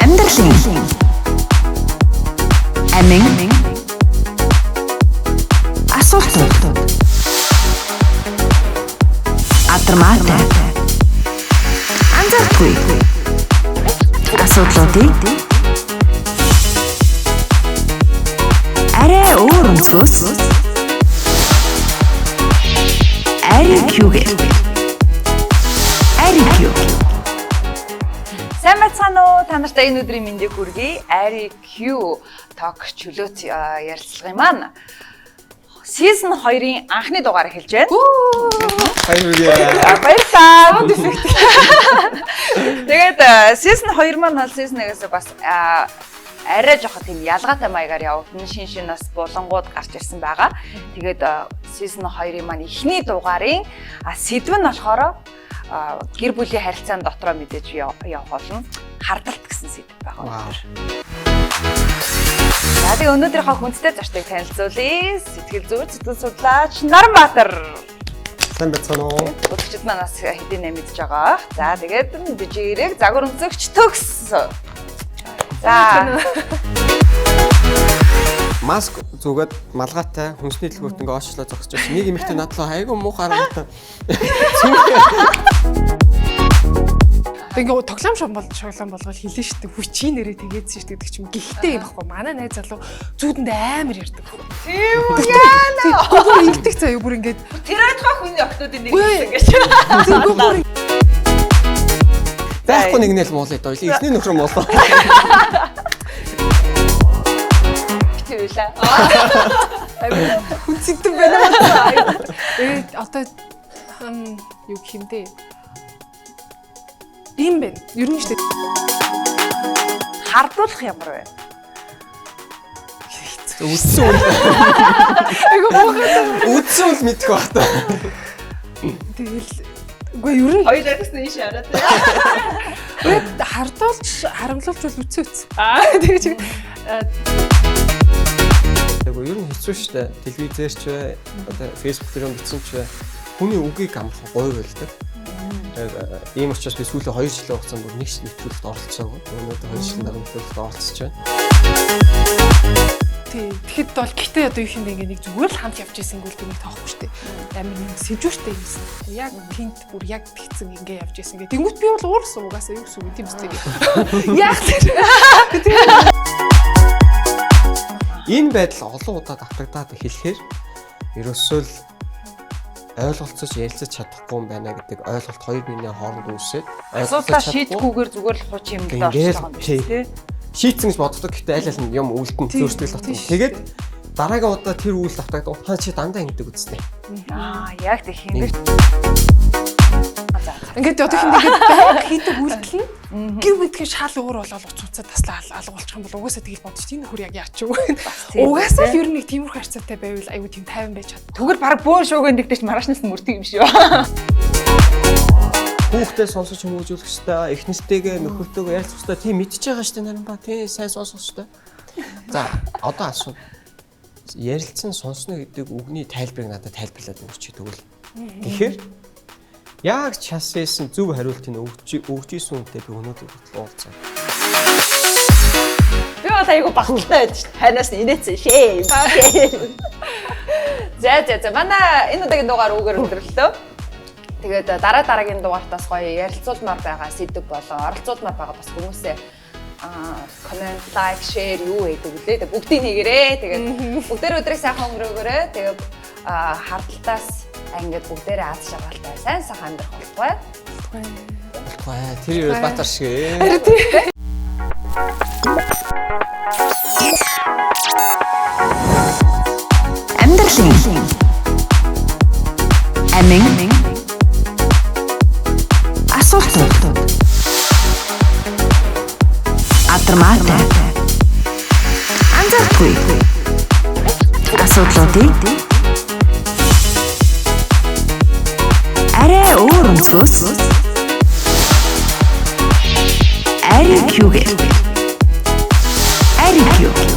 Амьдралын амин асуултууд атармаатай анзааргүй асуудлуудыг арай өөр өнцгөөс IQ-гээр сайн байцгаана уу? Та нартай энэ өдрийн мэндийг хүргэе. IQ Talk чөлөөт ярилцлагын маань Season 2-ын анхны дугаарыг хэлж байна. Баярлалаа. Тэгээд Season 2 маань Season 1-ээс бас арай жоохон тийм ялгаатай маягаар явагдана. Шин нас булангууд гарч ирсэн байгаа. Тэгээд Season 2-ын маань эхний дугаарын сэдв нь болохоор гэр бүлийн харилцаан дотроо мэдээж явах болно. Хардалт гэсэн сэдв байгаа өнөөдөр. За тэгээ өнөөдрийнхөө хүндтэй зочдыг танилцуулъя. Сэтгэл зүйн сэтгэл судлаач Наранбаатар. Сайн байцгаана уу? Өдөрчд манаас хэдийнэ мэдж байгаа. За тэгээд дижээрэг загвар өнцөгч төгс. За. Маск зүгээд малгайтай хүнсний дэлгүүрт ингээ оочлоо зогсож байсан. Нэг эмэгтэй надлаа айгүй муухай харагдсан. Ингээ тоглоом шоглоом болгоод хэлэн штэ хүчийн нэрээ тэгээдсэн штэ гэдэг чим гихтэй юм баггүй. Манай найз залуу зүүдэнд амар ярддаг. Тийм үү яана. Бүр ингэдэг заяа бүр ингээд тэр айтхаа хүний октодын нэг гэсэн гэж. Байхгүй нэг нэл муулаа доо. Эхний нөхрөө муулаа. Тэвэлээ. хүнсэдэн байна. Одоо юу хэмдэ? Ийм байна. Ер нь штэ. Хардуулах ямар вэ? Үссэн үл. Айгу боохоо. Үссэн үл мэдэх байна. Тэгэл үгүй ер нь хоёр араас нь шаараад. харамлуулж бол үцээц. Тэгэж Тэгвэл ер нь хэцүү штэ. Телевизээр ч бай, одоо Facebook дээр бичсэн ч бай. Хүний үгийг амлах гоё байлдаг. Ийм учраас би сүүлийн 2 жилийн хугацаанд бүр нэг нэвтрүүлэлт оролцоогүй. Өнөөдөр 2 жилийн дараа нэвтрүүлэлт оролцож байна. Тэгэхэд бол гэтээ одоо юу юм бэ нэг зүгээр л хамт явж ийсэнгүүл би нэг тоохгүй штэ. Амар юм сэвжүүртэй юмсан. Яг тент бүр яг тэгсэн ингээ явж ийсэн гэ. Тэнгүүт би бол уурсан угаасаа юу гэсэн үг юм бэ? Яг тэр. Энэ байдал олон удаа давтагдаад хэлэхээр ерөөсөө л ойлголцож ярилцаж чадахгүй юм байна гэдэг ойлголт хоёр хүний хооронд үүсээд асуудлаа шийдэхгүйгээр зүгээр л хуч юм дээр орчихсон юм биш тий. Шийдсэн гэж боддог гэхдээ аль аль нь юм үлдэн зөөсдөл татна. Тэгээд дараагийн удаа тэр үйл давтагдаад ухаан чи дандаа ингэдэг үзнэ. Яг тэг хиндэг. Ингээд одоо хиндэг байг хийдэг үйлдэл нь гів гэдгээр шал өөр болоод уцуцаа таслаа алгуулчих юм бол угаасаа тэгэл бодчих тийм нөхөр яг яач юу. Угаасаа л ер нь нэг тиймэрхүү харьцаатай байвал аюу тийм 50 байж чад. Тэгвэл баг бөөн шуугын дэгтэйч маргаашнаас нь мөрдөг юм шүү. Хүүхдээ сонсож хүмүүжүүлэх хэрэгтэй, эхнэртэйгээ нөхөртөөгөө ярилцах хэрэгтэй. Тийм мэдчихэж байгаа шүү дээ наран ба. Тийм сайн сонсох хэрэгтэй. За, одоо асуу. Ярилцсан сонсно гэдэг үгний тайлбарыг надад тайлбарлаад өгч тэгвэл. Тэгэхээр яг часээсэн зөв хариултыг өгч ийсэн үнтэй би өнөөдөр уулзсан. Би бол айгу багталтай байдаг шүү дээ. Хайнаас нь инээсэн шээ. За манай энэ удаагийн дугаар үгээр өндөрлөлөө. Тэгээд дараагийн дугаартаас гоё ярилцуулмаар байгаа сэдв болоо оролцуулмаар байгаа бас хүмүүсээ comment, like, share юу гэдэг үлээ. Бүгдийг нэгээрээ. Тэгээд бүгдээр өдрийг сайхан өнгөрөөгөөрэй. Тэгээд хардталтаас ингээд бүгдээрээ аз жаргалтай сайн сайхан амьдрах болтугай. Болтугай. Тэр юу Баатар шиг. Амьдралын амин асуултууд атармаатай анзааргүй асуудлуудыг арай өөр өнцгөөс IQ-гээр IQ